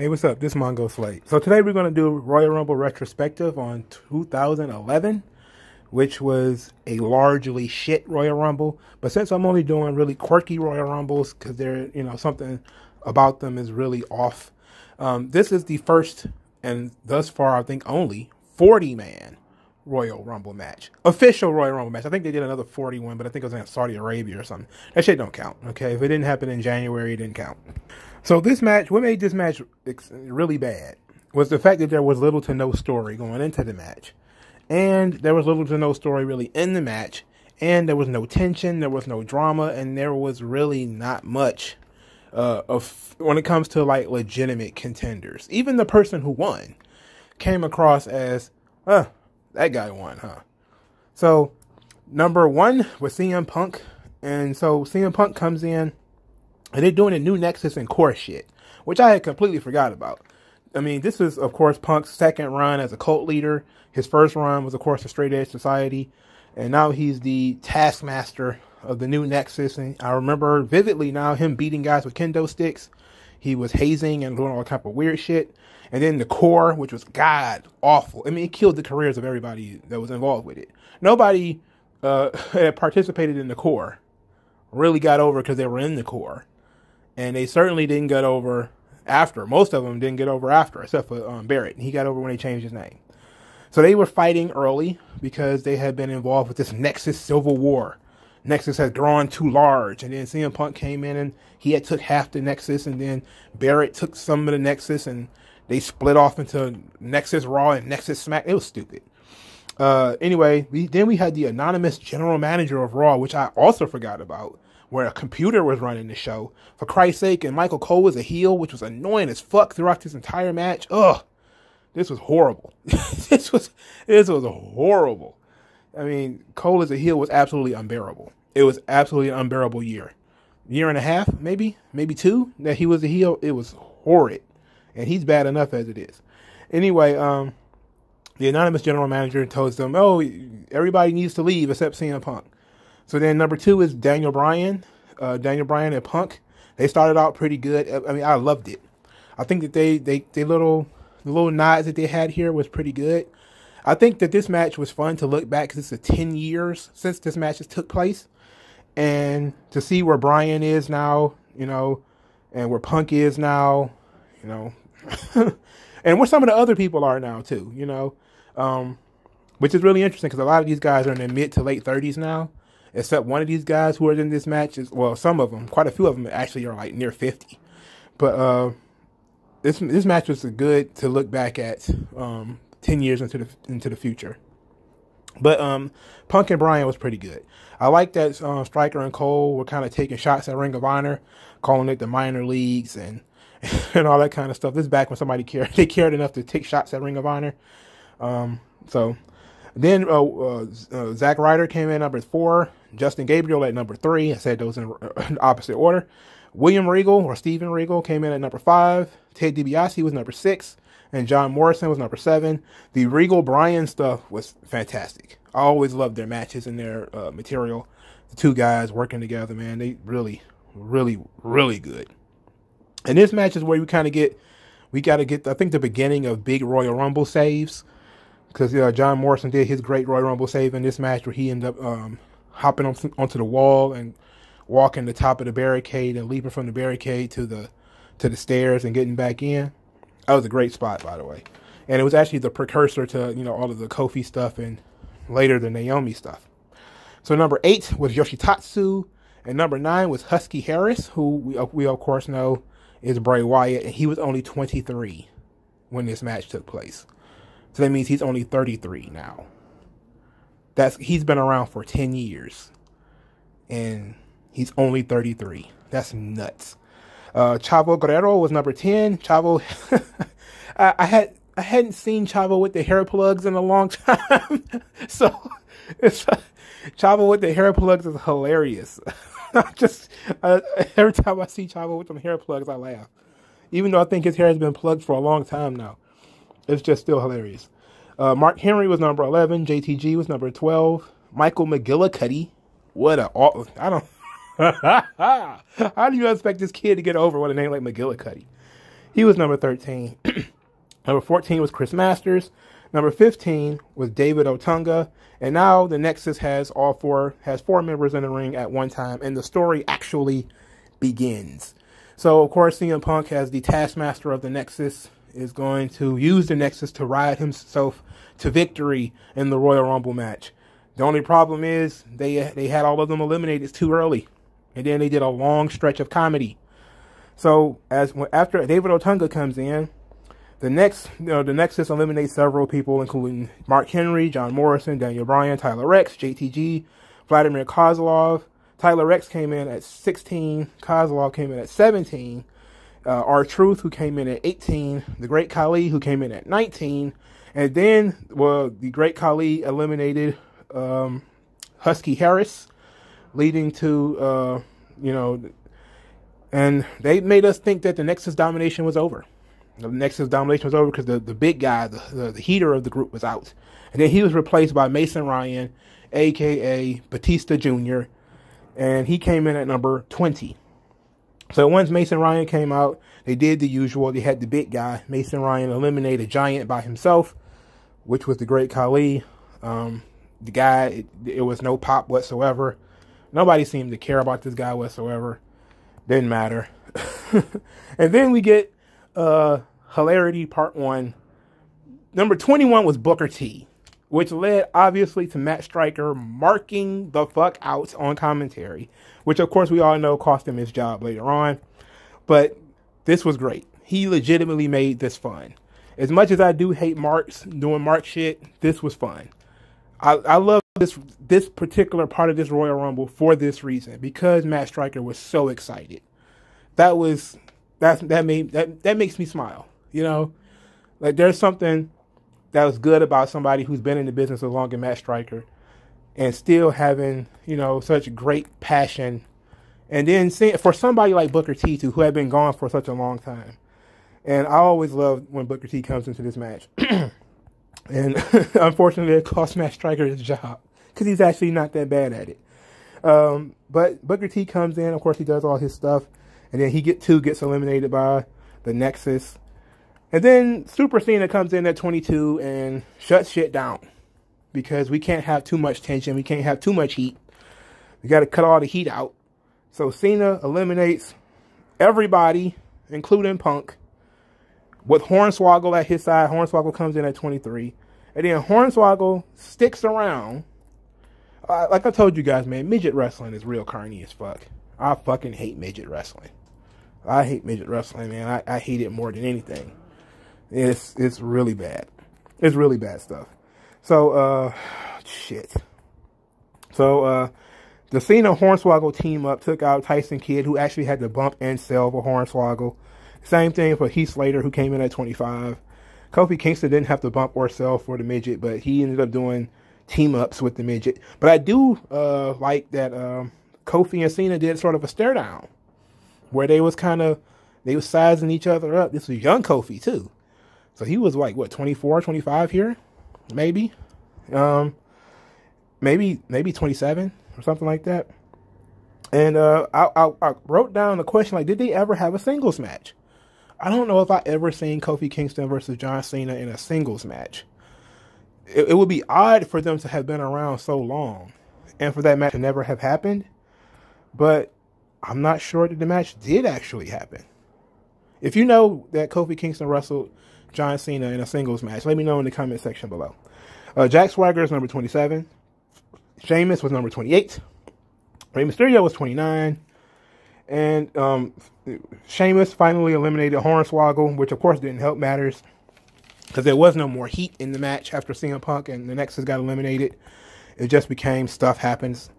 Hey, what's up? This is Mongo Slate. So today we're going to do Royal Rumble Retrospective on 2011, which was a largely shit Royal Rumble. But since I'm only doing really quirky Royal Rumbles, because they're, something about them is really off, this is the first, and thus far I think only, 40-man Royal Rumble match. Official Royal Rumble match. I think they did another 41, but I think it was in Saudi Arabia or something. That shit don't count, okay? If it didn't happen in January, it didn't count. So this match, what made this match really bad was the fact that there was little to no story going into the match. And there was little to no story really in the match. And there was no tension, there was no drama, and there was really not much when it comes to like legitimate contenders. Even the person who won came across as, that guy won, huh? So number one was CM Punk. And so CM Punk comes in. And they're doing a new Nexus and core shit, which I had completely forgot about. I mean, this is, of course, Punk's second run as a cult leader. His first run was, of course, the Straight Edge Society. And now he's the taskmaster of the new Nexus. And I remember vividly now him beating guys with kendo sticks. He was hazing and doing all kinds of weird shit. And then the core, which was god awful. I mean, it killed the careers of everybody that was involved with it. Nobody that participated in the core really got over because they were in the core. And they certainly didn't get over after. Most of them didn't get over after, except for Barrett. He got over when they changed his name. So they were fighting early because they had been involved with this Nexus Civil War. Nexus had grown too large. And then CM Punk came in and he had took half the Nexus. And then Barrett took some of the Nexus. And they split off into Nexus Raw and Nexus Smack. It was stupid. Anyway, then we had the anonymous general manager of Raw, which I also forgot about, where a computer was running the show. For Christ's sake, and Michael Cole was a heel, which was annoying as fuck throughout this entire match. Ugh. This was horrible. This was horrible. I mean, Cole as a heel was absolutely unbearable. It was absolutely an unbearable year. Year and a half, maybe two, that he was a heel. It was horrid. And he's bad enough as it is. Anyway, the anonymous general manager told them, oh, everybody needs to leave except CM Punk. So then number two is Daniel Bryan. Daniel Bryan and Punk. They started out pretty good. I mean, I loved it. I think that the little nods that they had here was pretty good. I think that this match was fun to look back because it's 10 years since this match has took place. And to see where Bryan is now, and where Punk is now, and where some of the other people are now too, which is really interesting because a lot of these guys are in their mid to late 30s now. Except one of these guys who are in this match is, well, some of them, quite a few of them actually are like near 50. But this match was good to look back at 10 years into the future. But Punk and Bryan was pretty good. I like that Stryker and Cole were kind of taking shots at Ring of Honor, calling it the minor leagues and all that kind of stuff. This is back when somebody cared. They cared enough to take shots at Ring of Honor. Then Zack Ryder came in number 4. Justin Gabriel at number 3. I said those in opposite order. William Regal, or Steven Regal, came in at number 5. Ted DiBiase was number 6. And John Morrison was number 7. The Regal-Bryan stuff was fantastic. I always loved their matches and their material. The two guys working together, man, they really, really, really good. And this match is where we got to get, I think, the beginning of big Royal Rumble saves. Because John Morrison did his great Royal Rumble save in this match where he ended up hopping onto the wall and walking the top of the barricade and leaping from the barricade to the stairs and getting back in. That was a great spot, by the way. And it was actually the precursor to, all of the Kofi stuff and later the Naomi stuff. So number 8 was Yoshitatsu. And number 9 was Husky Harris, who we of course know is Bray Wyatt. And he was only 23 when this match took place. So that means he's only 33 now. He's been around for 10 years. And he's only 33. That's nuts. Chavo Guerrero was number 10. Chavo, I hadn't seen Chavo with the hair plugs in a long time. So Chavo with the hair plugs is hilarious. Every time I see Chavo with some hair plugs, I laugh. Even though I think his hair has been plugged for a long time now. It's just still hilarious. Mark Henry was number 11. JTG was number 12. Michael McGillicuddy. I don't How do you expect this kid to get over with a name like McGillicuddy? He was number 13. Number 14 was Chris Masters. Number 15 was David Otunga. And now the Nexus has four members in the ring at one time, and the story actually begins. So, of course, CM Punk, as the Taskmaster of the Nexus, is going to use the Nexus to ride himself to victory in the Royal Rumble match. The only problem is they had all of them eliminated too early, and then they did a long stretch of comedy. So, after David Otunga comes in, the Nexus eliminates several people, including Mark Henry, John Morrison, Daniel Bryan, Tyler Rex, JTG, Vladimir Kozlov. Tyler Rex came in at 16. Kozlov came in at 17. R-Truth, who came in at 18. The Great Khali, who came in at 19. And then, the Great Khali eliminated Husky Harris, leading to, and they made us think that the Nexus domination was over. The Nexus domination was over because the big guy, the heater of the group, was out. And then he was replaced by Mason Ryan, a.k.a. Batista Jr., and he came in at number 20. So once Mason Ryan came out, they did the usual. They had the big guy, Mason Ryan, eliminate a giant by himself, which was the Great Khali. The guy, it was no pop whatsoever. Nobody seemed to care about this guy whatsoever. Didn't matter. And then we get Hilarity Part 1. Number 21 was Booker T, which led, obviously, to Matt Striker marking the fuck out on commentary, which, of course, we all know cost him his job later on. But this was great. He legitimately made this fun. As much as I do hate Marks doing Mark shit, this was fun. I love this particular part of this Royal Rumble for this reason, because Matt Striker was so excited. That makes me smile. Like, there's something that was good about somebody who's been in the business as long as Matt Striker, and still having, such great passion. And then for somebody like Booker T, too, who had been gone for such a long time. And I always love when Booker T comes into this match. And unfortunately, it cost Matt Striker his job, because he's actually not that bad at it. But Booker T comes in, of course, he does all his stuff. And then he gets eliminated by the Nexus. And then Super Cena comes in at 22 and shuts shit down, because we can't have too much tension. We can't have too much heat. We got to cut all the heat out. So Cena eliminates everybody, including Punk, with Hornswoggle at his side. Hornswoggle comes in at 23. And then Hornswoggle sticks around. Like I told you guys, man, midget wrestling is real carny as fuck. I fucking hate midget wrestling. I hate midget wrestling, man. I hate it more than anything. It's really bad. It's really bad stuff. So, shit. So, the Cena Hornswoggle team up took out Tyson Kidd, who actually had to bump and sell for Hornswoggle. Same thing for Heath Slater, who came in at 25. Kofi Kingston didn't have to bump or sell for the midget, but he ended up doing team-ups with the midget. But I do like that Kofi and Cena did sort of a stare-down, where they was sizing each other up. This was young Kofi, too. So he was like, what, 24, 25 here? Maybe. Maybe 27 or something like that. And I wrote down the question, like, did they ever have a singles match? I don't know if I ever seen Kofi Kingston versus John Cena in a singles match. It would be odd for them to have been around so long and for that match to never have happened. But I'm not sure that the match did actually happen. If you know that Kofi Kingston wrestled John Cena in a singles match, let me know in the comment section below. Jack Swagger is number 27. Sheamus was number 28. Rey Mysterio was 29. And Sheamus finally eliminated Hornswoggle, which of course didn't help matters, because there was no more heat in the match after CM Punk and the Nexus got eliminated. It just became stuff happens.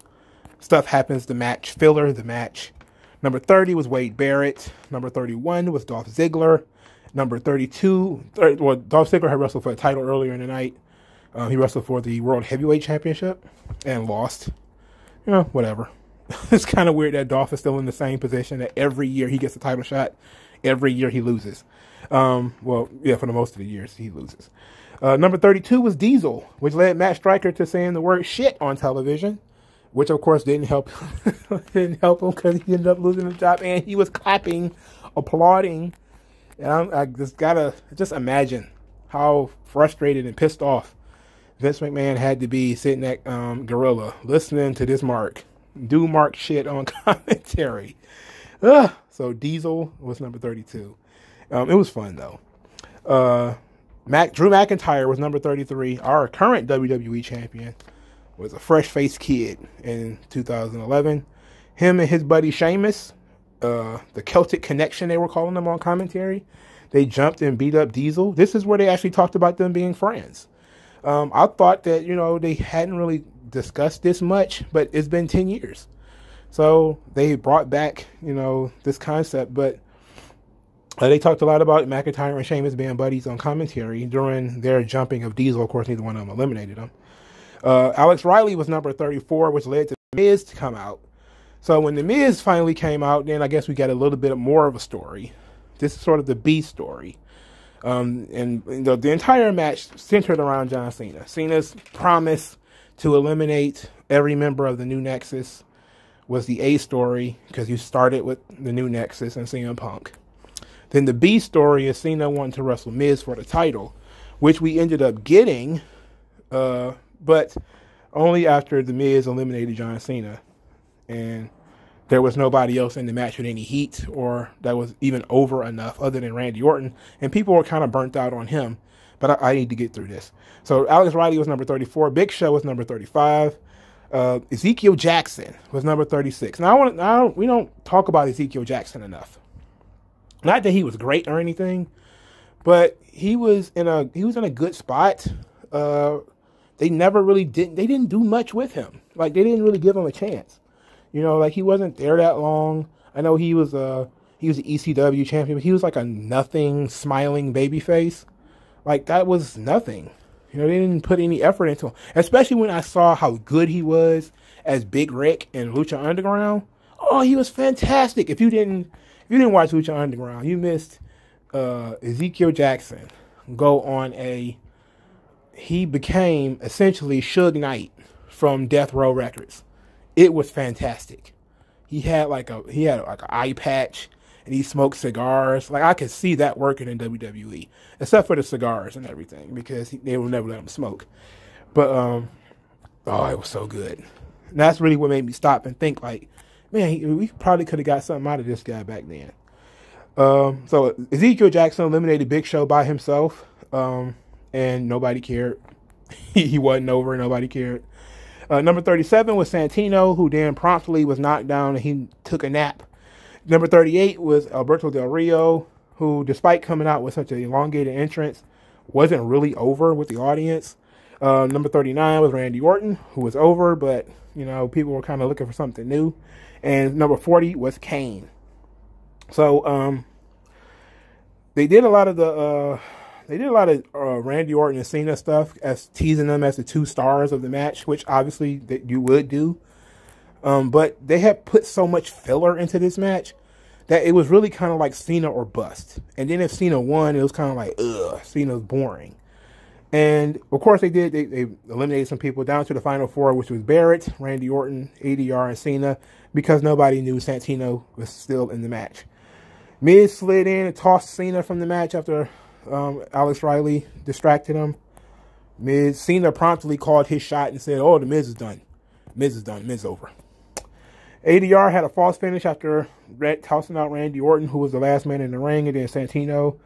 Stuff happens, the match. Filler, the match. Number 30 was Wade Barrett. Number 31 was Dolph Ziggler. Number 32, Dolph Ziggler had wrestled for a title earlier in the night. He wrestled for the World Heavyweight Championship and lost. Whatever. It's kind of weird that Dolph is still in the same position, that every year he gets a title shot. Every year he loses. Well, yeah, for the most of the years he loses. Number 32 was Diesel, which led Matt Striker to saying the word shit on television, which of course didn't help didn't help him, because he ended up losing the job, and he was clapping, applauding And I just gotta imagine how frustrated and pissed off Vince McMahon had to be sitting at Gorilla listening to this Mark do Mark shit on commentary. So Diesel was number 32. It was fun though. Drew McIntyre was number 33. Our current WWE champion was a fresh-faced kid in 2011. Him and his buddy Sheamus, the Celtic Connection, they were calling them on commentary. They jumped and beat up Diesel. This is where they actually talked about them being friends. I thought that, they hadn't really discussed this much, but it's been 10 years. So they brought back, this concept, but they talked a lot about McIntyre and Sheamus being buddies on commentary during their jumping of Diesel. Of course, neither one of them eliminated him. Alex Riley was number 34, which led to The Miz to come out. So when The Miz finally came out, then I guess we got a little bit more of a story. This is sort of the B story. And the entire match centered around John Cena. Cena's promise to eliminate every member of the New Nexus was the A story, because you started with the New Nexus and CM Punk. Then the B story is Cena wanting to wrestle Miz for the title, which we ended up getting, but only after the Miz eliminated John Cena. And there was nobody else in the match with any heat or that was even over enough other than Randy Orton. And people were kind of burnt out on him. But I need to get through this. So Alex Riley was number 34. Big Show was number 35. Ezekiel Jackson was number 36. Now, we don't talk about Ezekiel Jackson enough. Not that he was great or anything, but he was in a good spot. They didn't do much with him. Like, they didn't really give him a chance. Like, he wasn't there that long. I know he was the ECW champion, but he was like a nothing smiling babyface. Like, that was nothing. They didn't put any effort into him. Especially when I saw how good he was as Big Rick in Lucha Underground. Oh, he was fantastic. If you didn't watch Lucha Underground, you missed Ezekiel Jackson go on he became essentially Suge Knight from Death Row Records. It was fantastic. He had like an eye patch, and he smoked cigars. Like, I could see that working in WWE, except for the cigars and everything, because they will never let him smoke. But it was so good. And that's really what made me stop and think, like, man, we probably could have got something out of this guy back then. So Ezekiel Jackson eliminated Big Show by himself, and nobody cared. He wasn't over, nobody cared. Number 37 was Santino, who then promptly was knocked down and he took a nap. Number 38 was Alberto Del Rio, who, despite coming out with such an elongated entrance, wasn't really over with the audience. Number 39 was Randy Orton, who was over, but, people were kind of looking for something new. And number 40 was Kane. So, they did a lot of Randy Orton and Cena stuff, as teasing them as the 2 stars of the match, which obviously that you would do. But they had put so much filler into this match that it was really kind of like Cena or bust. And then if Cena won, it was kind of like, Cena's boring. And of course they eliminated some people down to the final 4, which was Barrett, Randy Orton, ADR, and Cena, because nobody knew Santino was still in the match. Miz slid in and tossed Cena from the match after Alex Riley distracted him. Cena promptly called his shot and said, "Oh, the Miz is done. Miz is done. Miz over." ADR had a false finish after tossing out Randy Orton, who was the last man in the ring, and then Santino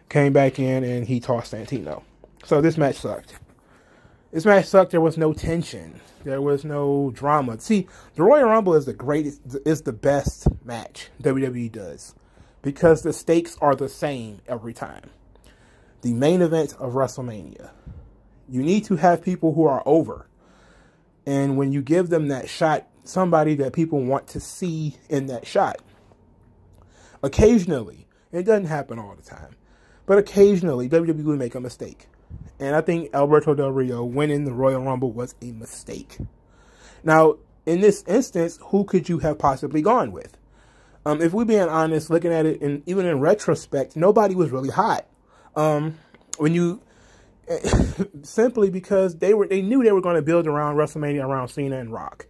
came back in and he tossed Santino. So this match sucked. There was no tension. There was no drama. See, the Royal Rumble is the best match WWE does, because the stakes are the same every time. The main event of WrestleMania. You need to have people who are over. And when you give them that shot, somebody that people want to see in that shot. Occasionally, it doesn't happen all the time, but occasionally WWE will make a mistake. And I think Alberto Del Rio winning the Royal Rumble was a mistake. Now, in this instance, who could you have possibly gone with? If we're being honest, looking at it, and even in retrospect, nobody was really hot. Simply because they knew they were going to build around WrestleMania around Cena and Rock.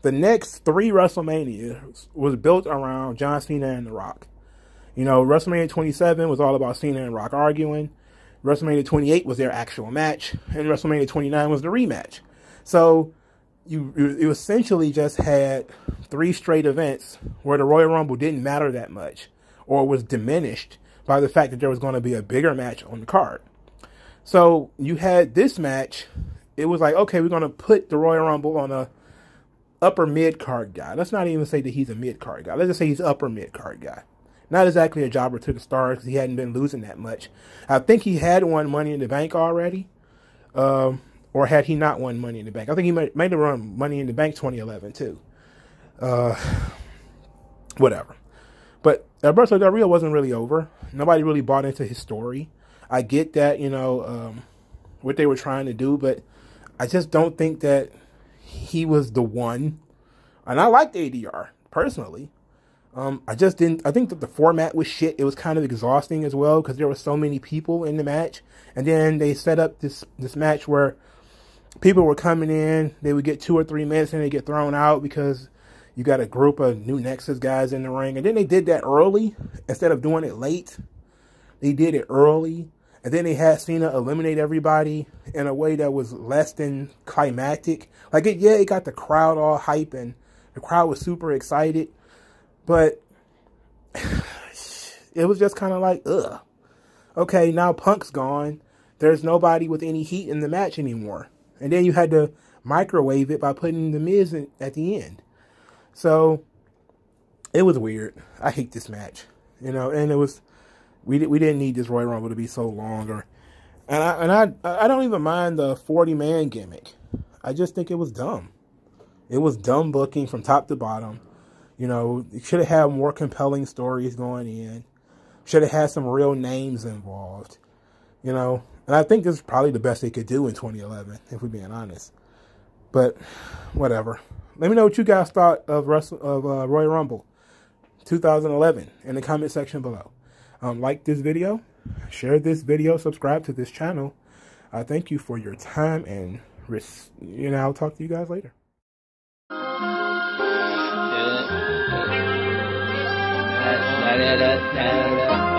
The next 3 WrestleManias was built around John Cena and The Rock. You know, WrestleMania 27 was all about Cena and Rock arguing. WrestleMania 28 was their actual match, and WrestleMania 29 was the rematch. So you essentially just had 3 straight events where the Royal Rumble didn't matter that much, or was diminished by the fact that there was going to be a bigger match on the card. So you had this match. It was like, okay, we're going to put the Royal Rumble on a upper mid-card guy. Let's not even say that he's a mid-card guy. Let's just say he's upper mid-card guy. Not exactly a jobber to the stars, because he hadn't been losing that much. I think he had won Money in the Bank already. Or had he not won Money in the Bank? I think he might have run Money in the Bank 2011 too. Whatever. But Alberto Del Rio wasn't really over. Nobody really bought into his story. I get that, you know, what they were trying to do, but I just don't think that he was the one. And I liked ADR, personally. I just didn't. I think that the format was shit. It was kind of exhausting as well, because there were so many people in the match. And then they set up this match where people were coming in. They would get 2 or 3 minutes and they get thrown out because you got a group of new Nexus guys in the ring. And then they did that early instead of doing it late. They did it early. And then they had Cena eliminate everybody in a way that was less than climactic. Like, it got the crowd all hype and the crowd was super excited. But it was just kind of like, ugh. Okay, now Punk's gone. There's nobody with any heat in the match anymore. And then you had to microwave it by putting The Miz at the end. So it was weird. I hate this match. You know, and it was, we didn't need this Royal Rumble to be so long. And I don't even mind the 40-man gimmick. I just think it was dumb. It was dumb booking from top to bottom. You know, you should have had more compelling stories going in. Should have had some real names involved. You know, and I think this is probably the best they could do in 2011, if we're being honest. But whatever. Let me know what you guys thought of Royal Rumble 2011 in the comment section below. Like this video, share this video, subscribe to this channel. I thank you for your time, and I'll talk to you guys later. Da da da da da.